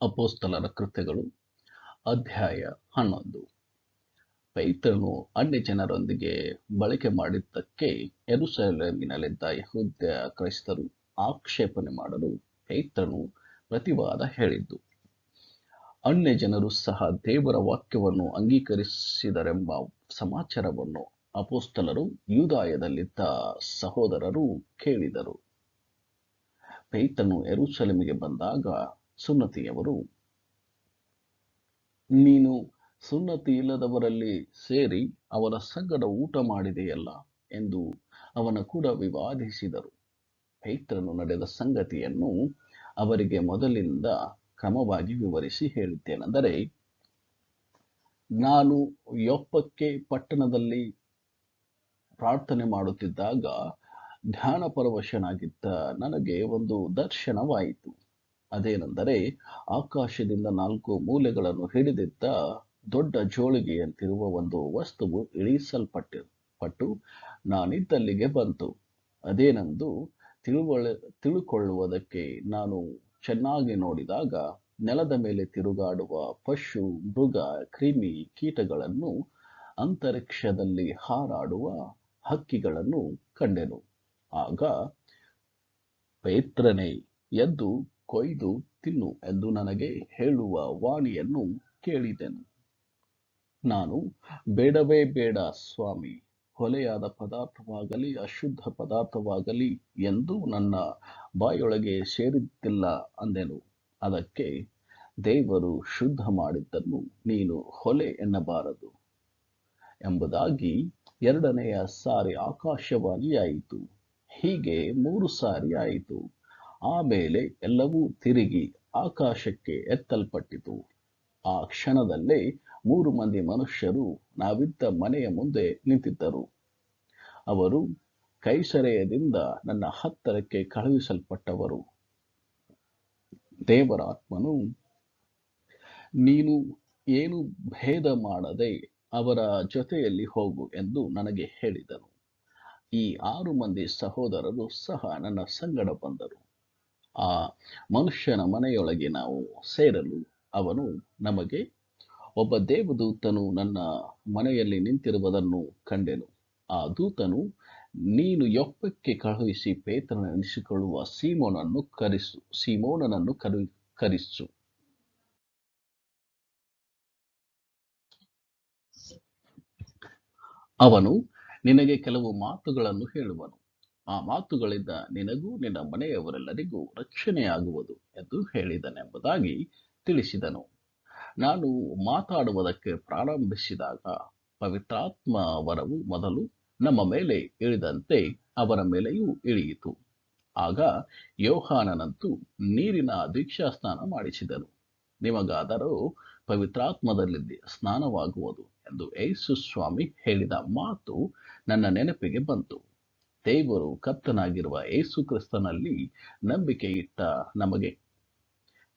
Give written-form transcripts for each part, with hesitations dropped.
ಅಪೊಸ್ತಲರ ಕೃತ್ಯಗಳು ಅಧ್ಯಾಯ 11. ಪೇತ್ರನು ಅನ್ಯಜನರೊಂದಿಗೆ ಬಳಕೆ ಮಾಡಿದ್ದಕ್ಕೆ ಯೆರೂಸಲೇಮಿನಲ್ಲಿದ್ದ ಯೆಹೂದ್ಯ ಕ್ರೈಸ್ತರು ಆಕ್ಷೇಪಣೆ ಮಾಡಲು ಪೇತ್ರನು ಪ್ರತಿವಾದ ಹೇಳಿದ್ದು. ಅನ್ಯಜನರು ಸಹ ದೇವರ ವಾಕ್ಯವನ್ನು ಅಂಗೀಕರಿಸಿದರೆಂಬ ಸಮಾಚಾರವನ್ನು ಅಪೊಸ್ತಲರು ಯೂದಾಯದಲ್ಲಿದ್ದ ಸಹೋದರರು ಕೇಳಿದರು. ಪೇತ್ರನು ಯೆರೂಸಲೇಮಿಗೆ ಬಂದಾಗ ಸುನ್ನತಿಯವರು, ನೀನು ಸುನ್ನತಿ ಇಲ್ಲದವರಲ್ಲಿ ಸೇರಿ ಅವರ ಸಂಗಡ ಊಟ ಮಾಡಿದೆಯಲ್ಲ ಎಂದು ಅವನ ಕೂಡ ವಿವಾದಿಸಿದರು. ಪೇತ್ರನು ನಡೆದ ಸಂಗತಿಯನ್ನು ಅವರಿಗೆ ಮೊದಲಿನಿಂದ ಕ್ರಮವಾಗಿ ವಿವರಿಸಿ ಹೇಳಿದ್ದೇನೆಂದರೆ, ನಾನು ಯೊಪ್ಪಕ್ಕೆ ಪಟ್ಟಣದಲ್ಲಿ ಪ್ರಾರ್ಥನೆ ಮಾಡುತ್ತಿದ್ದಾಗ ಧ್ಯಾನಪರವಶನಾಗಿದ್ದ ನನಗೆ ಒಂದು ದರ್ಶನವಾಯಿತು. ಅದೇನೆಂದರೆ, ಆಕಾಶದಿಂದ 4 ಮೂಲೆಗಳನ್ನು ಹಿಡಿದಿದ್ದ ದೊಡ್ಡ ಜೋಳಿಗೆಯಂತಿರುವ ಒಂದು ವಸ್ತುವು ಇಳಿಸಲ್ಪಟ್ಟು ನಾನಿದ್ದಲ್ಲಿಗೆ ಬಂತು. ಅದೇನೆಂದು ತಿಳುಕೊಳ್ಳುವುದಕ್ಕೆ ನಾನು ಚೆನ್ನಾಗಿ ನೋಡಿದಾಗ ನೆಲದ ಮೇಲೆ ತಿರುಗಾಡುವ ಪಶು, ಮೃಗ, ಕ್ರಿಮಿ, ಕೀಟಗಳನ್ನು, ಅಂತರಿಕ್ಷದಲ್ಲಿ ಹಾರಾಡುವ ಹಕ್ಕಿಗಳನ್ನು ಕಂಡೆನು. ಆಗ ಪೇತ್ರನೇ, ಎದ್ದು ಕೊಯ್ದು ತಿನ್ನು ಎಂದು ನನಗೆ ಹೇಳುವ ವಾಣಿಯನ್ನು ಕೇಳಿದೆನು. ನಾನು, ಬೇಡವೇ ಬೇಡ ಸ್ವಾಮಿ, ಹೊಲೆಯಾದ ಪದಾರ್ಥವಾಗಲಿ ಅಶುದ್ಧ ಪದಾರ್ಥವಾಗಲಿ ಎಂದು ನನ್ನ ಬಾಯೊಳಗೆ ಸೇರಿದ್ದಿಲ್ಲ ಅಂದೆನು. ಅದಕ್ಕೆ, ದೇವರು ಶುದ್ಧ ಮಾಡಿದ್ದನ್ನು ನೀನು ಹೊಲೆ ಎನ್ನಬಾರದು ಎಂಬುದಾಗಿ 2ನೆಯ ಸಾರಿ ಆಕಾಶವಾಣಿಯಾಯಿತು. ಹೀಗೆ 3 ಸಾರಿ ಆಯಿತು. ಆಮೇಲೆ ಎಲ್ಲವೂ ತಿರುಗಿ ಆಕಾಶಕ್ಕೆ ಎತ್ತಲ್ಪಟ್ಟಿತು. ಆ ಕ್ಷಣದಲ್ಲೇ 3 ಮಂದಿ ಮನುಷ್ಯರು ನಾವಿದ್ದ ಮನೆಯ ಮುಂದೆ ನಿಂತಿದ್ದರು. ಅವರು ಕೈಸರೈಯದಿಂದ ನನ್ನ ಹತ್ತಿರಕ್ಕೆ ಕಳುಹಿಸಲ್ಪಟ್ಟವರು. ದೇವರಾತ್ಮನು, ನೀನು ಏನು ಭೇದ ಮಾಡದೆ ಅವರ ಜೊತೆಯಲ್ಲಿ ಹೋಗು ಎಂದು ನನಗೆ ಹೇಳಿದನು. ಈ 6 ಮಂದಿ ಸಹೋದರರು ಸಹ ನನ್ನ ಸಂಗಡ ಬಂದರು. ಆ ಮನುಷ್ಯನ ಮನೆಯೊಳಗೆ ನಾವು ಸೇರಲು ಅವನು ನಮಗೆ, ಒಬ್ಬ ದೇವದೂತನು ನನ್ನ ಮನೆಯಲ್ಲಿ ನಿಂತಿರುವುದನ್ನು ಕಂಡೆನು. ಆ ದೂತನು, ನೀನು ಯೊಪ್ಪಕ್ಕೆ ಕಳುಹಿಸಿ ಪೇತ್ರನೆನಿಸಿಕೊಳ್ಳುವ ಸೀಮೋನನನ್ನು ಕರೆಸು. ಅವನು ನಿನಗೆ ಕೆಲವು ಮಾತುಗಳನ್ನು ಹೇಳುವನು. ಆ ಮಾತುಗಳಿಂದ ನಿನಗೂ ನಿನ್ನ ಮನೆಯವರೆಲ್ಲರಿಗೂ ರಕ್ಷಣೆಯಾಗುವುದು ಎಂದು ಹೇಳಿದನೆಂಬುದಾಗಿ ತಿಳಿಸಿದನು. ನಾನು ಮಾತಾಡುವುದಕ್ಕೆ ಪ್ರಾರಂಭಿಸಿದಾಗ ಪವಿತ್ರಾತ್ಮ ವರವು ಮೊದಲು ನಮ್ಮ ಮೇಲೆ ಇಳಿದಂತೆ ಅವರ ಮೇಲೆಯೂ ಇಳಿಯಿತು. ಆಗ ಯೋಹಾನನಂತೂ ನೀರಿನ ದೀಕ್ಷಾಸ್ನಾನ ಮಾಡಿಸಿದನು. ನಿಮಗಾದರೋ ಪವಿತ್ರಾತ್ಮದಲ್ಲಿ ಸ್ನಾನವಾಗುವುದು ಎಂದು ಯೇಸು ಸ್ವಾಮಿ ಹೇಳಿದ ಮಾತು ನನ್ನ ನೆನಪಿಗೆ ಬಂತು. ದೇವರು ಕರ್ತನಾಗಿರುವ ಯೇಸು ಕ್ರಿಸ್ತನಲ್ಲಿ ನಂಬಿಕೆ ಇಟ್ಟ ನಮಗೆ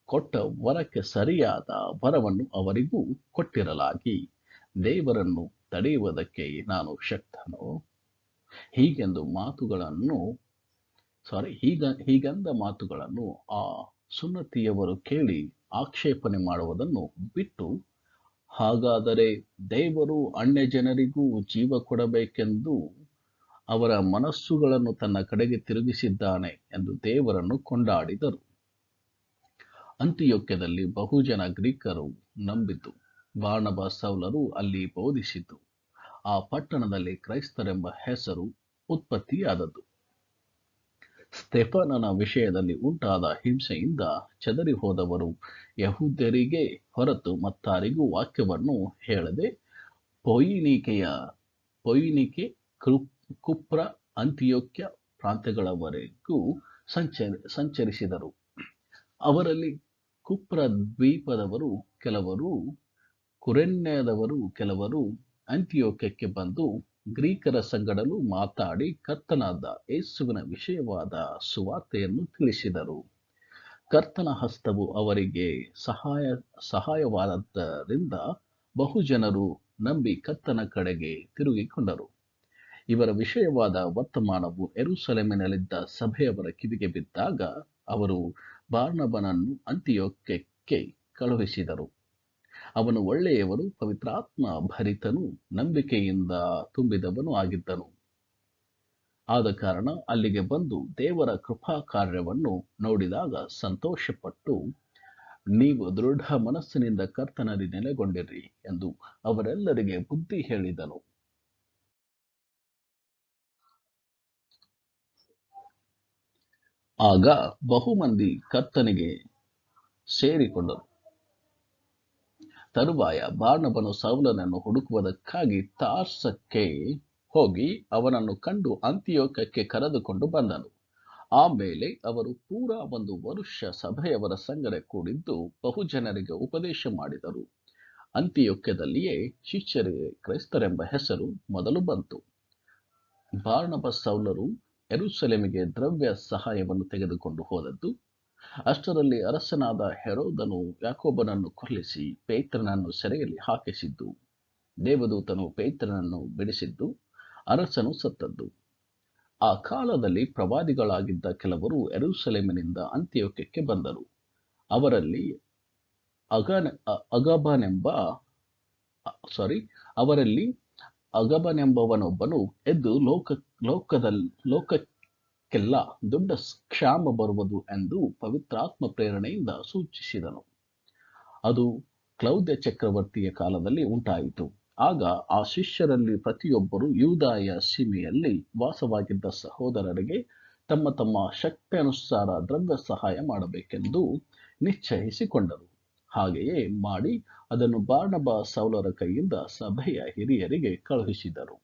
ಕೊಟ್ಟ ವರಕ್ಕೆ ಸರಿಯಾದ ವರವನ್ನು ಅವರಿಗೂ ಕೊಟ್ಟಿರಲಾಗಿ, ದೇವರನ್ನು ತಡೆಯುವುದಕ್ಕೆ ನಾನು ಶಕ್ತನೋ? ಹೀಗಂದ ಮಾತುಗಳನ್ನು ಆ ಸುನ್ನತಿಯವರು ಕೇಳಿ ಆಕ್ಷೇಪಣೆ ಮಾಡುವುದನ್ನು ಬಿಟ್ಟು, ಹಾಗಾದರೆ ದೇವರು ಅನ್ಯಜನರಿಗೂ ಜೀವ ಕೊಡಬೇಕೆಂದು ಅವರ ಮನಸ್ಸುಗಳನ್ನು ತನ್ನ ಕಡೆಗೆ ತಿರುಗಿಸಿದ್ದಾನೆ ಎಂದು ದೇವರನ್ನು ಕೊಂಡಾಡಿದರು. ಅಂತಿಯೋಕ್ಯದಲ್ಲಿ ಬಹುಜನ ಗ್ರೀಕರು ನಂಬಿತು. ಬಾರ್ನಬ ಸೌಲರು ಅಲ್ಲಿ ಬೋಧಿಸಿತು. ಆ ಪಟ್ಟಣದಲ್ಲಿ ಕ್ರೈಸ್ತರೆಂಬ ಹೆಸರು ಉತ್ಪತ್ತಿಯಾದದ್ದು. ಸ್ತೆಫನನ ವಿಷಯದಲ್ಲಿ ಉಂಟಾದ ಹಿಂಸೆಯಿಂದ ಚದರಿ ಹೋದವರು ಯಹೂದ್ಯರಿಗೆ ಹೊರತು ಮತ್ತಾರಿಗೂ ವಾಕ್ಯವನ್ನು ಹೇಳದೆ ಫೊಯಿನಿಕೆ, ಕುಪ್ರ, ಅಂತಿಯೋಕ್ಯ ಪ್ರಾಂತ್ಯಗಳವರೆಗೂ ಸಂಚರಿಸಿದರು. ಅವರಲ್ಲಿ ಕುಪ್ರ ದ್ವೀಪದವರು ಕೆಲವರು, ಕುರೇನ್ಯದವರು ಕೆಲವರು ಅಂತಿಯೋಕ್ಯಕ್ಕೆ ಬಂದು ಗ್ರೀಕರ ಸಂಗಡಲೂ ಮಾತಾಡಿ ಕರ್ತನಾದ ಯೇಸುವಿನ ವಿಷಯವಾದ ಸುವಾರ್ತೆಯನ್ನು ತಿಳಿಸಿದರು. ಕರ್ತನ ಹಸ್ತವು ಅವರಿಗೆ ಸಹಾಯವಾದದ್ದರಿಂದ ಬಹುಜನರು ನಂಬಿ ಕರ್ತನ ಕಡೆಗೆ ತಿರುಗಿಕೊಂಡರು. ಇವರ ವಿಷಯವಾದ ವರ್ತಮಾನವು ಯೆರೂಸಲೇಮಿನಲ್ಲಿದ್ದ ಸಭೆಯವರ ಕಿವಿಗೆ ಬಿದ್ದಾಗ ಅವರು ಬಾರ್ನಬನನ್ನು ಅಂತಿಯೋಕ್ಯಕ್ಕೆ ಅಂತ್ಯೋಕ್ಯಕ್ಕೆ ಕಳುಹಿಸಿದರು. ಅವನು ಒಳ್ಳೆಯವನು, ಪವಿತ್ರಾತ್ಮ ಭರಿತನು, ನಂಬಿಕೆಯಿಂದ ತುಂಬಿದವನು ಆಗಿದ್ದನು. ಆದ ಕಾರಣ ಅಲ್ಲಿಗೆ ಬಂದು ದೇವರ ಕೃಪಾ ಕಾರ್ಯವನ್ನು ನೋಡಿದಾಗ ಸಂತೋಷಪಟ್ಟು, ನೀವು ದೃಢ ಮನಸ್ಸಿನಿಂದ ಕರ್ತನಲ್ಲಿ ನೆಲೆಗೊಂಡಿರಿ ಎಂದು ಅವರೆಲ್ಲರಿಗೆ ಬುದ್ಧಿ ಹೇಳಿದನು. ಆಗ ಬಹುಮಂದಿ ಕರ್ತನಿಗೆ ಸೇರಿಕೊಂಡರು. ತರುವಾಯ ಬಾರ್ನಬನು ಸೌಲನನ್ನು ಹುಡುಕುವುದಕ್ಕಾಗಿ ತಾರ್ಸಕ್ಕೆ ಹೋಗಿ ಅವನನ್ನು ಕಂಡು ಅಂತಿಯೋಕ್ಯಕ್ಕೆ ಕರೆದುಕೊಂಡು ಬಂದನು. ಆಮೇಲೆ ಅವರು ಪೂರಾ 1 ವರುಷ ಸಭೆಯವರ ಸಂಗಡ ಕೂಡಿದ್ದು ಬಹುಜನರಿಗೆ ಉಪದೇಶ ಮಾಡಿದರು. ಅಂತಿಯೋಕ್ಯದಲ್ಲಿಯೇ ಶಿಷ್ಯರಿಗೆ ಕ್ರೈಸ್ತರೆಂಬ ಹೆಸರು ಮೊದಲು ಬಂತು. ಬಾರ್ನಬ ಸೌಲರು ಯೆರೂಸಲೇಮಿಗೆ ದ್ರವ್ಯ ಸಹಾಯವನ್ನು ತೆಗೆದುಕೊಂಡು ಹೋದದ್ದು. ಅಷ್ಟರಲ್ಲಿ ಅರಸನಾದ ಹೆರೋದನು ಯಾಕೋಬನನ್ನು ಕೊಲ್ಲಿಸಿ ಪೇತ್ರನನ್ನು ಸೆರೆಯಲ್ಲಿ ಹಾಕಿಸಿದ್ದು, ದೇವದೂತನು ಪೇತ್ರನನ್ನು ಬಿಡಿಸಿದ್ದು, ಅರಸನು ಸತ್ತದ್ದು. ಆ ಕಾಲದಲ್ಲಿ ಪ್ರವಾದಿಗಳಾಗಿದ್ದ ಕೆಲವರು ಯೆರೂಸಲೇಮಿನಿಂದ ಅಂತಿಯೋಕ್ಯಕ್ಕೆ ಬಂದರು. ಅವರಲ್ಲಿ ಅಗಬನೆಂಬವನೊಬ್ಬನು ಎದ್ದು ಲೋಕಕ್ಕೆಲ್ಲ ದೊಡ್ಡ ಕ್ಷಾಮ ಬರುವುದು ಎಂದು ಪವಿತ್ರಾತ್ಮ ಪ್ರೇರಣೆಯಿಂದ ಸೂಚಿಸಿದನು. ಅದು ಕ್ಲೌದ್ಯ ಚಕ್ರವರ್ತಿಯ ಕಾಲದಲ್ಲಿ ಉಂಟಾಯಿತು. ಆಗ ಆ ಶಿಷ್ಯರಲ್ಲಿ ಪ್ರತಿಯೊಬ್ಬರು ಯೂದಾಯ ಸೀಮೆಯಲ್ಲಿ ವಾಸವಾಗಿದ್ದ ಸಹೋದರರಿಗೆ ತಮ್ಮ ತಮ್ಮ ಶಕ್ತಿಯನುಸಾರ ದ್ರವ್ಯ ಸಹಾಯ ಮಾಡಬೇಕೆಂದು ನಿಶ್ಚಯಿಸಿಕೊಂಡರು. ಹಾಗೆಯೇ ಮಾಡಿ ಅದನ್ನು ಬಾರ್ನಬ ಸೌಲರ ಕೈಯಿಂದ ಸಭೆಯ ಹಿರಿಯರಿಗೆ ಕಳುಹಿಸಿದರು.